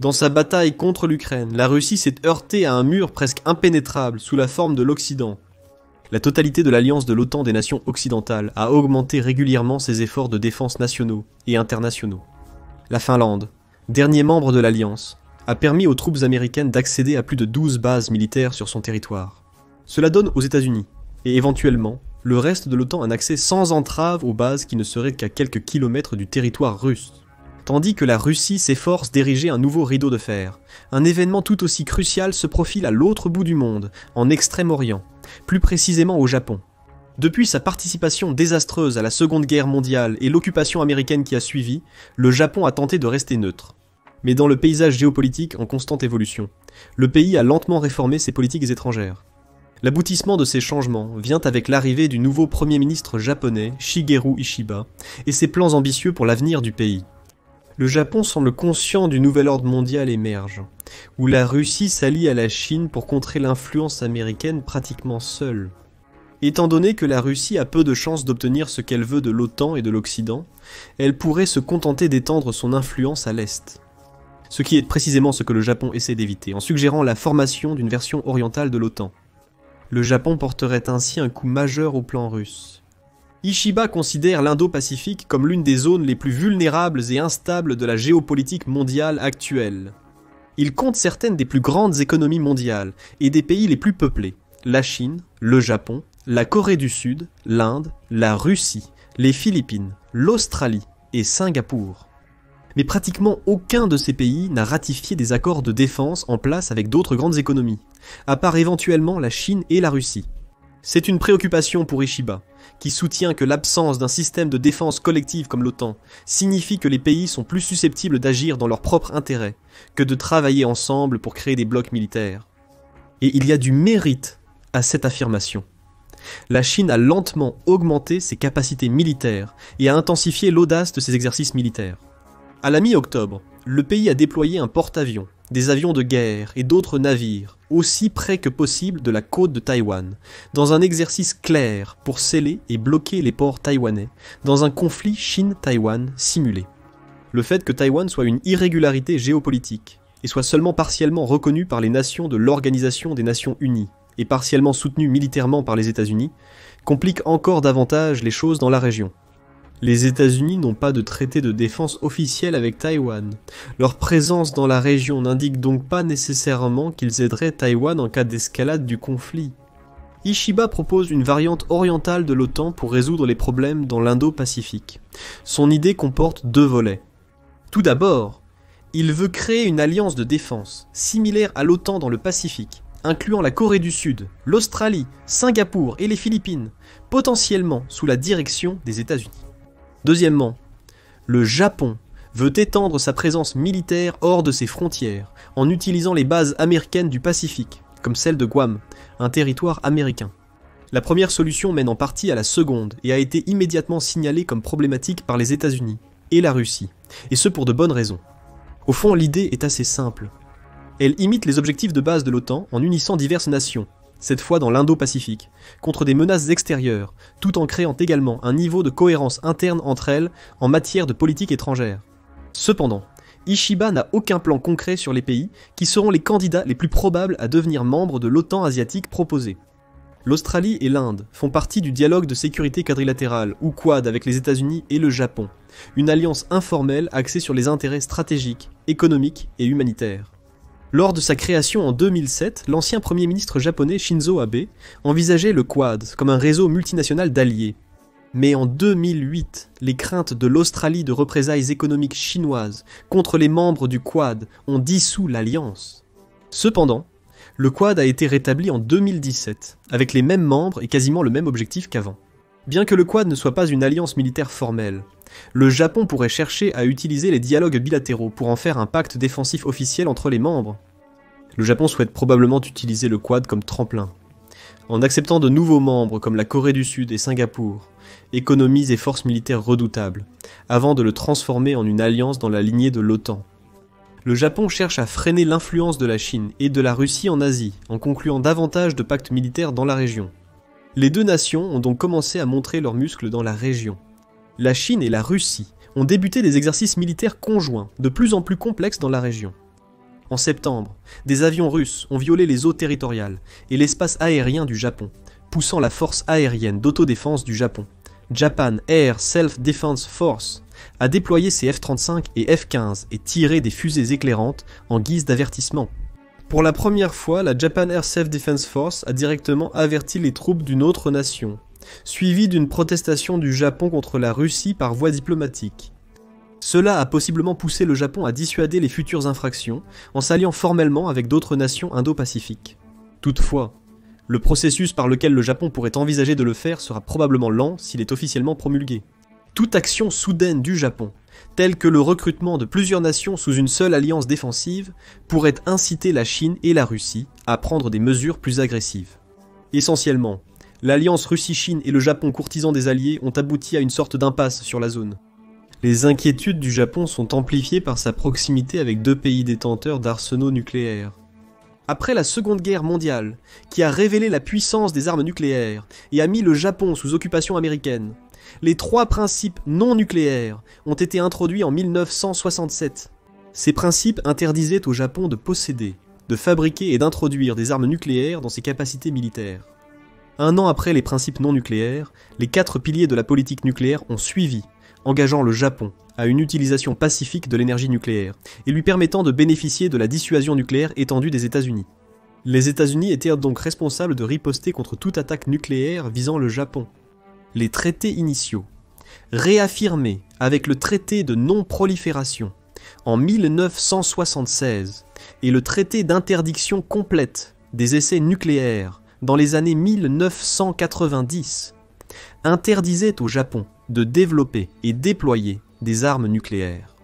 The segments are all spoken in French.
Dans sa bataille contre l'Ukraine, la Russie s'est heurtée à un mur presque impénétrable sous la forme de l'Occident. La totalité de l'alliance de l'OTAN des nations occidentales a augmenté régulièrement ses efforts de défense nationaux et internationaux. La Finlande, dernier membre de l'alliance, a permis aux troupes américaines d'accéder à plus de 12 bases militaires sur son territoire. Cela donne aux États-Unis, et éventuellement, le reste de l'OTAN un accès sans entrave aux bases qui ne seraient qu'à quelques kilomètres du territoire russe. Tandis que la Russie s'efforce d'ériger un nouveau rideau de fer, un événement tout aussi crucial se profile à l'autre bout du monde, en Extrême-Orient, plus précisément au Japon. Depuis sa participation désastreuse à la Seconde Guerre mondiale et l'occupation américaine qui a suivi, le Japon a tenté de rester neutre. Mais dans le paysage géopolitique en constante évolution, le pays a lentement réformé ses politiques étrangères. L'aboutissement de ces changements vient avec l'arrivée du nouveau Premier ministre japonais, Shigeru Ishiba, et ses plans ambitieux pour l'avenir du pays. Le Japon semble conscient du nouvel ordre mondial émerge, où la Russie s'allie à la Chine pour contrer l'influence américaine pratiquement seule. Étant donné que la Russie a peu de chances d'obtenir ce qu'elle veut de l'OTAN et de l'Occident, elle pourrait se contenter d'étendre son influence à l'Est. Ce qui est précisément ce que le Japon essaie d'éviter, en suggérant la formation d'une version orientale de l'OTAN. Le Japon porterait ainsi un coup majeur au plan russe. Ishiba considère l'Indo-Pacifique comme l'une des zones les plus vulnérables et instables de la géopolitique mondiale actuelle. Il compte certaines des plus grandes économies mondiales et des pays les plus peuplés, la Chine, le Japon, la Corée du Sud, l'Inde, la Russie, les Philippines, l'Australie et Singapour. Mais pratiquement aucun de ces pays n'a ratifié des accords de défense en place avec d'autres grandes économies, à part éventuellement la Chine et la Russie. C'est une préoccupation pour Ishiba, qui soutient que l'absence d'un système de défense collective comme l'OTAN signifie que les pays sont plus susceptibles d'agir dans leur propre intérêt que de travailler ensemble pour créer des blocs militaires. Et il y a du mérite à cette affirmation. La Chine a lentement augmenté ses capacités militaires et a intensifié l'audace de ses exercices militaires. À la mi-octobre, le pays a déployé un porte-avions, des avions de guerre et d'autres navires, aussi près que possible de la côte de Taïwan, dans un exercice clair pour sceller et bloquer les ports taïwanais, dans un conflit Chine-Taïwan simulé. Le fait que Taïwan soit une irrégularité géopolitique, et soit seulement partiellement reconnue par les nations de l'Organisation des Nations Unies, et partiellement soutenue militairement par les États-Unis, complique encore davantage les choses dans la région. Les États-Unis n'ont pas de traité de défense officiel avec Taïwan. Leur présence dans la région n'indique donc pas nécessairement qu'ils aideraient Taïwan en cas d'escalade du conflit. Ishiba propose une variante orientale de l'OTAN pour résoudre les problèmes dans l'Indo-Pacifique. Son idée comporte deux volets. Tout d'abord, il veut créer une alliance de défense, similaire à l'OTAN dans le Pacifique, incluant la Corée du Sud, l'Australie, Singapour et les Philippines, potentiellement sous la direction des États-Unis. Deuxièmement, le Japon veut étendre sa présence militaire hors de ses frontières en utilisant les bases américaines du Pacifique, comme celle de Guam, un territoire américain. La première solution mène en partie à la seconde et a été immédiatement signalée comme problématique par les États-Unis et la Russie, et ce pour de bonnes raisons. Au fond, l'idée est assez simple. Elle imite les objectifs de base de l'OTAN en unissant diverses nations, cette fois dans l'Indo-Pacifique, contre des menaces extérieures, tout en créant également un niveau de cohérence interne entre elles en matière de politique étrangère. Cependant, Ishiba n'a aucun plan concret sur les pays qui seront les candidats les plus probables à devenir membres de l'OTAN asiatique proposée. L'Australie et l'Inde font partie du dialogue de sécurité quadrilatéral, ou Quad, avec les États-Unis et le Japon, une alliance informelle axée sur les intérêts stratégiques, économiques et humanitaires. Lors de sa création en 2007, l'ancien Premier ministre japonais Shinzo Abe envisageait le Quad comme un réseau multinational d'alliés. Mais en 2008, les craintes de l'Australie de représailles économiques chinoises contre les membres du Quad ont dissous l'alliance. Cependant, le Quad a été rétabli en 2017, avec les mêmes membres et quasiment le même objectif qu'avant. Bien que le Quad ne soit pas une alliance militaire formelle, le Japon pourrait chercher à utiliser les dialogues bilatéraux pour en faire un pacte défensif officiel entre les membres. Le Japon souhaite probablement utiliser le Quad comme tremplin. En acceptant de nouveaux membres comme la Corée du Sud et Singapour, économies et forces militaires redoutables, avant de le transformer en une alliance dans la lignée de l'OTAN. Le Japon cherche à freiner l'influence de la Chine et de la Russie en Asie, en concluant davantage de pactes militaires dans la région. Les deux nations ont donc commencé à montrer leurs muscles dans la région. La Chine et la Russie ont débuté des exercices militaires conjoints, de plus en plus complexes dans la région. En septembre, des avions russes ont violé les eaux territoriales et l'espace aérien du Japon, poussant la force aérienne d'autodéfense du Japon, Japan Air Self-Defense Force, a déployé ses F-35 et F-15 et tiré des fusées éclairantes en guise d'avertissement. Pour la première fois, la Japan Air Self-Defense Force a directement averti les troupes d'une autre nation, suivie d'une protestation du Japon contre la Russie par voie diplomatique. Cela a possiblement poussé le Japon à dissuader les futures infractions en s'alliant formellement avec d'autres nations indo-pacifiques. Toutefois, le processus par lequel le Japon pourrait envisager de le faire sera probablement lent s'il est officiellement promulgué. Toute action soudaine du Japon, telle que le recrutement de plusieurs nations sous une seule alliance défensive, pourrait inciter la Chine et la Russie à prendre des mesures plus agressives. Essentiellement, l'alliance Russie-Chine et le Japon courtisan des alliés ont abouti à une sorte d'impasse sur la zone. Les inquiétudes du Japon sont amplifiées par sa proximité avec deux pays détenteurs d'arsenaux nucléaires. Après la Seconde Guerre mondiale, qui a révélé la puissance des armes nucléaires et a mis le Japon sous occupation américaine, les 3 principes non nucléaires ont été introduits en 1967. Ces principes interdisaient au Japon de posséder, de fabriquer et d'introduire des armes nucléaires dans ses capacités militaires. Un an après les principes non nucléaires, les 4 piliers de la politique nucléaire ont suivi, engageant le Japon à une utilisation pacifique de l'énergie nucléaire et lui permettant de bénéficier de la dissuasion nucléaire étendue des États-Unis. Les États-Unis étaient donc responsables de riposter contre toute attaque nucléaire visant le Japon. Les traités initiaux, réaffirmés avec le traité de non-prolifération en 1976 et le traité d'interdiction complète des essais nucléaires dans les années 1990, interdisaient au Japon de développer et déployer des armes nucléaires.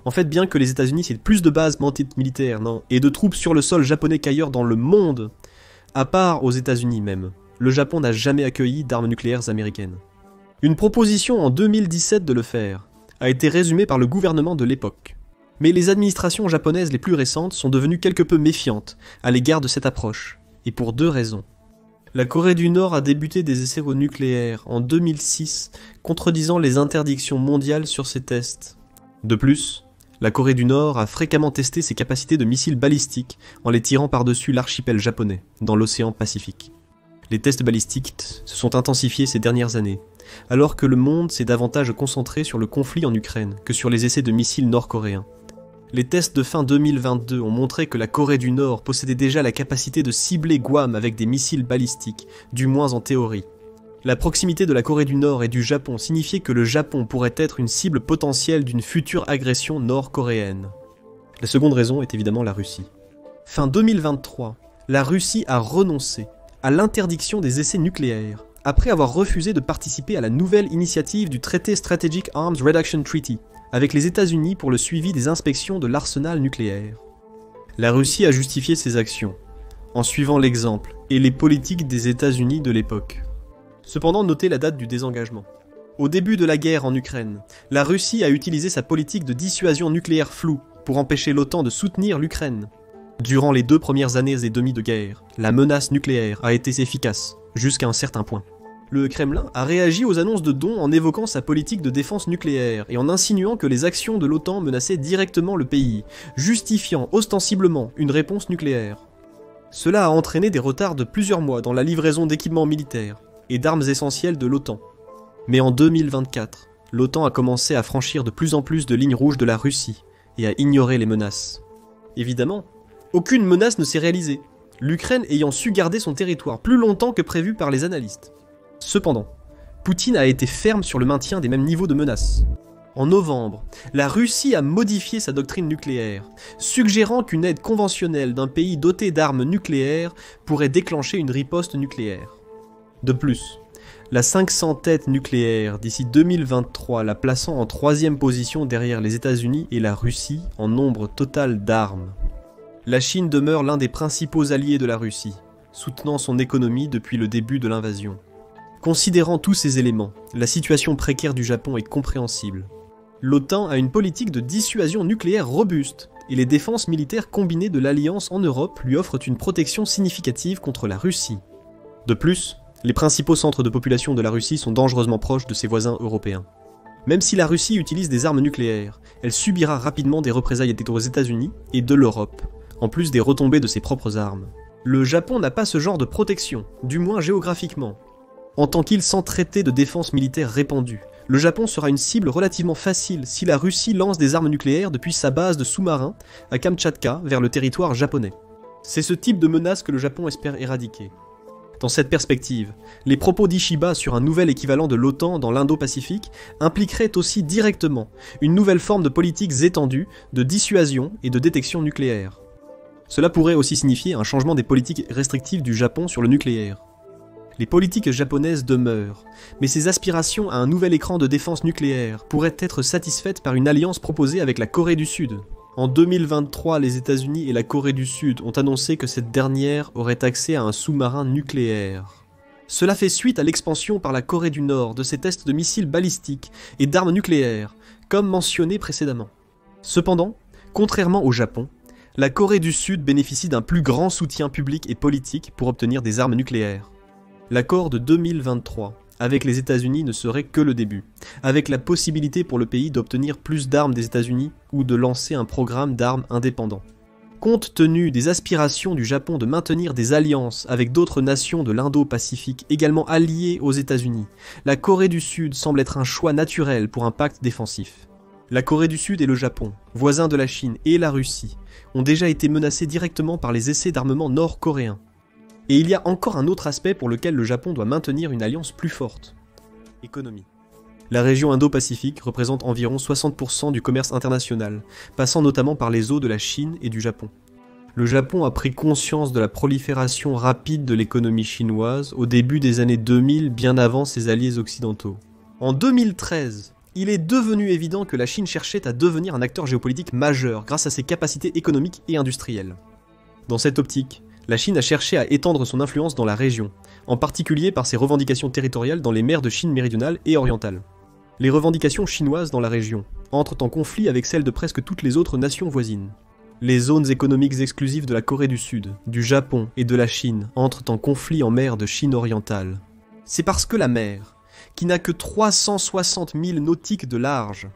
En fait, bien que les États-Unis aient plus de bases militaires et de troupes sur le sol japonais qu'ailleurs dans le monde, à part aux États-Unis même, le Japon n'a jamais accueilli d'armes nucléaires américaines. Une proposition en 2017 de le faire a été résumée par le gouvernement de l'époque. Mais les administrations japonaises les plus récentes sont devenues quelque peu méfiantes à l'égard de cette approche, et pour 2 raisons. La Corée du Nord a débuté des essais nucléaires en 2006, contredisant les interdictions mondiales sur ces tests. De plus, la Corée du Nord a fréquemment testé ses capacités de missiles balistiques en les tirant par-dessus l'archipel japonais, dans l'océan Pacifique. Les tests balistiques se sont intensifiés ces dernières années, alors que le monde s'est davantage concentré sur le conflit en Ukraine que sur les essais de missiles nord-coréens. Les tests de fin 2022 ont montré que la Corée du Nord possédait déjà la capacité de cibler Guam avec des missiles balistiques, du moins en théorie. La proximité de la Corée du Nord et du Japon signifiait que le Japon pourrait être une cible potentielle d'une future agression nord-coréenne. La seconde raison est évidemment la Russie. Fin 2023, la Russie a renoncé à l'interdiction des essais nucléaires, après avoir refusé de participer à la nouvelle initiative du traité Strategic Arms Reduction Treaty, avec les États-Unis pour le suivi des inspections de l'arsenal nucléaire. La Russie a justifié ses actions, en suivant l'exemple et les politiques des États-Unis de l'époque. Cependant, notez la date du désengagement. Au début de la guerre en Ukraine, la Russie a utilisé sa politique de dissuasion nucléaire floue pour empêcher l'OTAN de soutenir l'Ukraine. Durant les 2 premières années et demie de guerre, la menace nucléaire a été efficace, jusqu'à un certain point. Le Kremlin a réagi aux annonces de dons en évoquant sa politique de défense nucléaire et en insinuant que les actions de l'OTAN menaçaient directement le pays, justifiant ostensiblement une réponse nucléaire. Cela a entraîné des retards de plusieurs mois dans la livraison d'équipements militaires et d'armes essentielles de l'OTAN. Mais en 2024, l'OTAN a commencé à franchir de plus en plus de lignes rouges de la Russie et à ignorer les menaces. Évidemment, aucune menace ne s'est réalisée, l'Ukraine ayant su garder son territoire plus longtemps que prévu par les analystes. Cependant, Poutine a été ferme sur le maintien des mêmes niveaux de menaces. En novembre, la Russie a modifié sa doctrine nucléaire, suggérant qu'une aide conventionnelle d'un pays doté d'armes nucléaires pourrait déclencher une riposte nucléaire. De plus, la 500 têtes nucléaires d'ici 2023 la plaçant en 3e position derrière les États-Unis et la Russie en nombre total d'armes. La Chine demeure l'un des principaux alliés de la Russie, soutenant son économie depuis le début de l'invasion. Considérant tous ces éléments, la situation précaire du Japon est compréhensible. L'OTAN a une politique de dissuasion nucléaire robuste, et les défenses militaires combinées de l'Alliance en Europe lui offrent une protection significative contre la Russie. De plus, les principaux centres de population de la Russie sont dangereusement proches de ses voisins européens. Même si la Russie utilise des armes nucléaires, elle subira rapidement des représailles aux États-Unis et de l'Europe, en plus des retombées de ses propres armes. Le Japon n'a pas ce genre de protection, du moins géographiquement. En tant qu'île sans traité de défense militaire répandu, le Japon sera une cible relativement facile si la Russie lance des armes nucléaires depuis sa base de sous-marins à Kamtchatka vers le territoire japonais. C'est ce type de menace que le Japon espère éradiquer. Dans cette perspective, les propos d'Ishiba sur un nouvel équivalent de l'OTAN dans l'Indo-Pacifique impliqueraient aussi directement une nouvelle forme de politiques étendues de dissuasion et de détection nucléaire. Cela pourrait aussi signifier un changement des politiques restrictives du Japon sur le nucléaire. Les politiques japonaises demeurent, mais ces aspirations à un nouvel écran de défense nucléaire pourraient être satisfaites par une alliance proposée avec la Corée du Sud. En 2023, les États-Unis et la Corée du Sud ont annoncé que cette dernière aurait accès à un sous-marin nucléaire. Cela fait suite à l'expansion par la Corée du Nord de ses tests de missiles balistiques et d'armes nucléaires, comme mentionné précédemment. Cependant, contrairement au Japon, la Corée du Sud bénéficie d'un plus grand soutien public et politique pour obtenir des armes nucléaires. L'accord de 2023 avec les États-Unis ne serait que le début, avec la possibilité pour le pays d'obtenir plus d'armes des États-Unis ou de lancer un programme d'armes indépendant. Compte tenu des aspirations du Japon de maintenir des alliances avec d'autres nations de l'Indo-Pacifique également alliées aux États-Unis, la Corée du Sud semble être un choix naturel pour un pacte défensif. La Corée du Sud et le Japon, voisins de la Chine et la Russie, ont déjà été menacés directement par les essais d'armement nord-coréens. Et il y a encore un autre aspect pour lequel le Japon doit maintenir une alliance plus forte. Économie. La région Indo-Pacifique représente environ 60% du commerce international, passant notamment par les eaux de la Chine et du Japon. Le Japon a pris conscience de la prolifération rapide de l'économie chinoise au début des années 2000, bien avant ses alliés occidentaux. En 2013, il est devenu évident que la Chine cherchait à devenir un acteur géopolitique majeur grâce à ses capacités économiques et industrielles. Dans cette optique, la Chine a cherché à étendre son influence dans la région, en particulier par ses revendications territoriales dans les mers de Chine méridionale et orientale. Les revendications chinoises dans la région entrent en conflit avec celles de presque toutes les autres nations voisines. Les zones économiques exclusives de la Corée du Sud, du Japon et de la Chine entrent en conflit en mer de Chine orientale. C'est parce que la mer, qui n'a que 360 000 nautiques de large,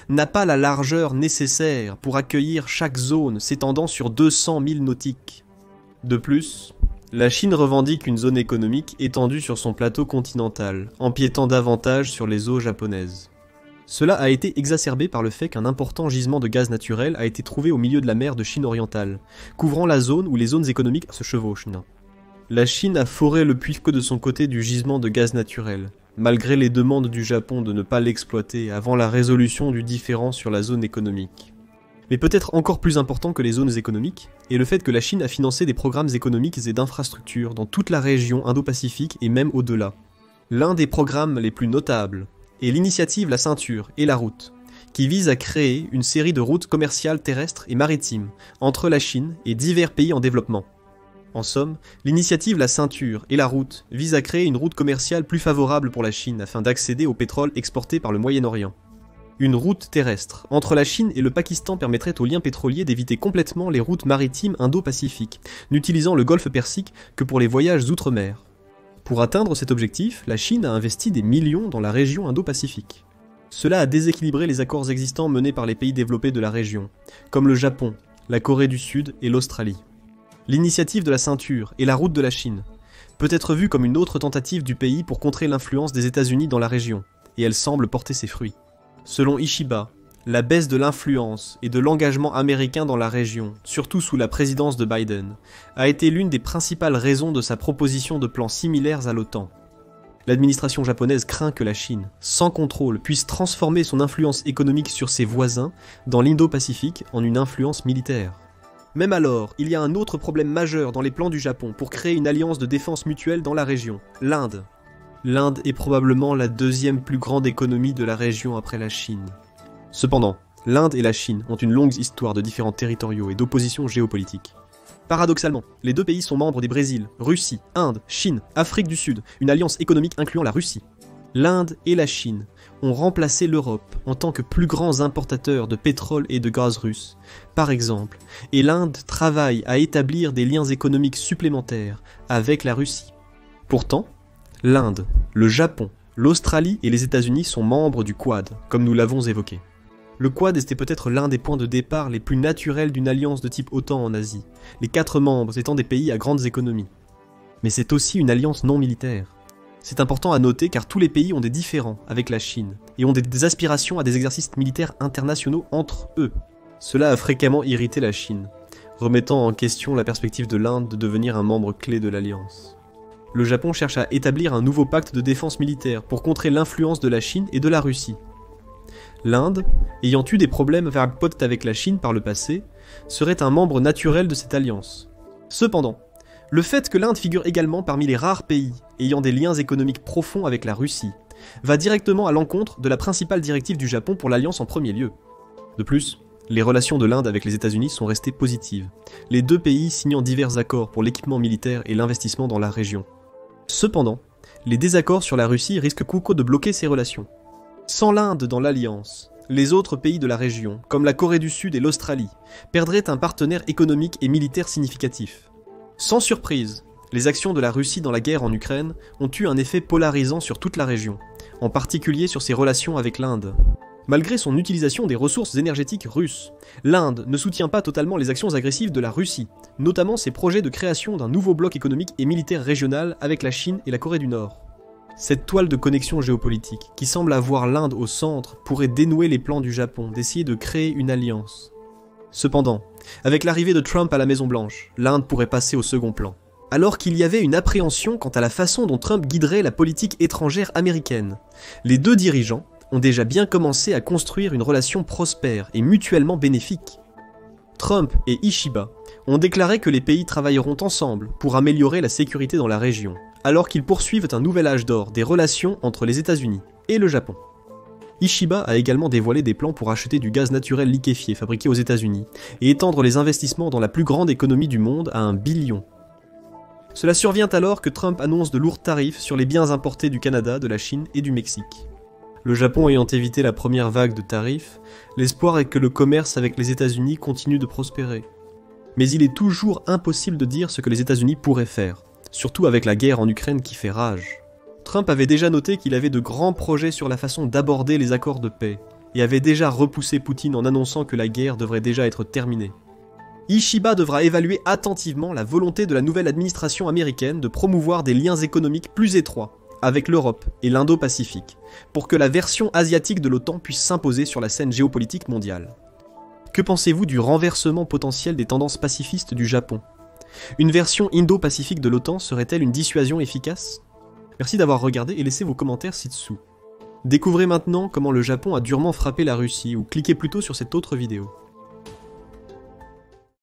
n'a pas la largeur nécessaire pour accueillir chaque zone s'étendant sur 200 000 nautiques. De plus, la Chine revendique une zone économique étendue sur son plateau continental, empiétant davantage sur les eaux japonaises. Cela a été exacerbé par le fait qu'un important gisement de gaz naturel a été trouvé au milieu de la mer de Chine orientale, couvrant la zone où les zones économiques se chevauchent. La Chine a foré le puits de son côté du gisement de gaz naturel, malgré les demandes du Japon de ne pas l'exploiter avant la résolution du différend sur la zone économique. Mais peut-être encore plus important que les zones économiques est le fait que la Chine a financé des programmes économiques et d'infrastructures dans toute la région Indo-Pacifique et même au-delà. L'un des programmes les plus notables est l'initiative La Ceinture et la Route, qui vise à créer une série de routes commerciales terrestres et maritimes entre la Chine et divers pays en développement. En somme, l'initiative La Ceinture et la Route vise à créer une route commerciale plus favorable pour la Chine afin d'accéder au pétrole exporté par le Moyen-Orient. Une route terrestre entre la Chine et le Pakistan permettrait aux liens pétroliers d'éviter complètement les routes maritimes indo-pacifiques, n'utilisant le golfe Persique que pour les voyages outre-mer. Pour atteindre cet objectif, la Chine a investi des millions dans la région indo-pacifique. Cela a déséquilibré les accords existants menés par les pays développés de la région, comme le Japon, la Corée du Sud et l'Australie. L'initiative de la Ceinture et la route de la Chine peut être vue comme une autre tentative du pays pour contrer l'influence des États-Unis dans la région, et elle semble porter ses fruits. Selon Ishiba, la baisse de l'influence et de l'engagement américain dans la région, surtout sous la présidence de Biden, a été l'une des principales raisons de sa proposition de plans similaires à l'OTAN. L'administration japonaise craint que la Chine, sans contrôle, puisse transformer son influence économique sur ses voisins dans l'Indo-Pacifique en une influence militaire. Même alors, il y a un autre problème majeur dans les plans du Japon pour créer une alliance de défense mutuelle dans la région, l'Inde. L'Inde est probablement la deuxième plus grande économie de la région après la Chine. Cependant, l'Inde et la Chine ont une longue histoire de différends territoriaux et d'opposition géopolitique. Paradoxalement, les deux pays sont membres des Brésil, Russie, Inde, Chine, Afrique du Sud, une alliance économique incluant la Russie. L'Inde et la Chine ont remplacé l'Europe en tant que plus grands importateurs de pétrole et de gaz russe, par exemple, et l'Inde travaille à établir des liens économiques supplémentaires avec la Russie. Pourtant, l'Inde, le Japon, l'Australie et les États-Unis sont membres du Quad, comme nous l'avons évoqué. Le Quad était peut-être l'un des points de départ les plus naturels d'une alliance de type OTAN en Asie, les 4 membres étant des pays à grandes économies. Mais c'est aussi une alliance non militaire. C'est important à noter car tous les pays ont des différends avec la Chine, et ont des aspirations à des exercices militaires internationaux entre eux. Cela a fréquemment irrité la Chine, remettant en question la perspective de l'Inde de devenir un membre clé de l'alliance. Le Japon cherche à établir un nouveau pacte de défense militaire pour contrer l'influence de la Chine et de la Russie. L'Inde, ayant eu des problèmes potes avec la Chine par le passé, serait un membre naturel de cette alliance. Cependant, le fait que l'Inde figure également parmi les rares pays ayant des liens économiques profonds avec la Russie va directement à l'encontre de la principale directive du Japon pour l'alliance en premier lieu. De plus, les relations de l'Inde avec les États-Unis sont restées positives, les deux pays signant divers accords pour l'équipement militaire et l'investissement dans la région. Cependant, les désaccords sur la Russie risquent coûteux de bloquer ces relations. Sans l'Inde dans l'alliance, les autres pays de la région, comme la Corée du Sud et l'Australie, perdraient un partenaire économique et militaire significatif. Sans surprise, les actions de la Russie dans la guerre en Ukraine ont eu un effet polarisant sur toute la région, en particulier sur ses relations avec l'Inde. Malgré son utilisation des ressources énergétiques russes, l'Inde ne soutient pas totalement les actions agressives de la Russie, notamment ses projets de création d'un nouveau bloc économique et militaire régional avec la Chine et la Corée du Nord. Cette toile de connexion géopolitique, qui semble avoir l'Inde au centre, pourrait dénouer les plans du Japon d'essayer de créer une alliance. Cependant, avec l'arrivée de Trump à la Maison-Blanche, l'Inde pourrait passer au second plan. Alors qu'il y avait une appréhension quant à la façon dont Trump guiderait la politique étrangère américaine, les deux dirigeants ont déjà bien commencé à construire une relation prospère et mutuellement bénéfique. Trump et Ishiba ont déclaré que les pays travailleront ensemble pour améliorer la sécurité dans la région, alors qu'ils poursuivent un nouvel âge d'or des relations entre les États-Unis et le Japon. Ishiba a également dévoilé des plans pour acheter du gaz naturel liquéfié fabriqué aux États-Unis et étendre les investissements dans la plus grande économie du monde à 1 billion. Cela survient alors que Trump annonce de lourds tarifs sur les biens importés du Canada, de la Chine et du Mexique. Le Japon ayant évité la première vague de tarifs, l'espoir est que le commerce avec les États-Unis continue de prospérer. Mais il est toujours impossible de dire ce que les États-Unis pourraient faire, surtout avec la guerre en Ukraine qui fait rage. Trump avait déjà noté qu'il avait de grands projets sur la façon d'aborder les accords de paix, et avait déjà repoussé Poutine en annonçant que la guerre devrait déjà être terminée. Ishiba devra évaluer attentivement la volonté de la nouvelle administration américaine de promouvoir des liens économiques plus étroits avec l'Europe et l'Indo-Pacifique, pour que la version asiatique de l'OTAN puisse s'imposer sur la scène géopolitique mondiale. Que pensez-vous du renversement potentiel des tendances pacifistes du Japon ? Une version Indo-Pacifique de l'OTAN serait-elle une dissuasion efficace ? Merci d'avoir regardé et laissez vos commentaires ci-dessous. Découvrez maintenant comment le Japon a durement frappé la Russie ou cliquez plutôt sur cette autre vidéo.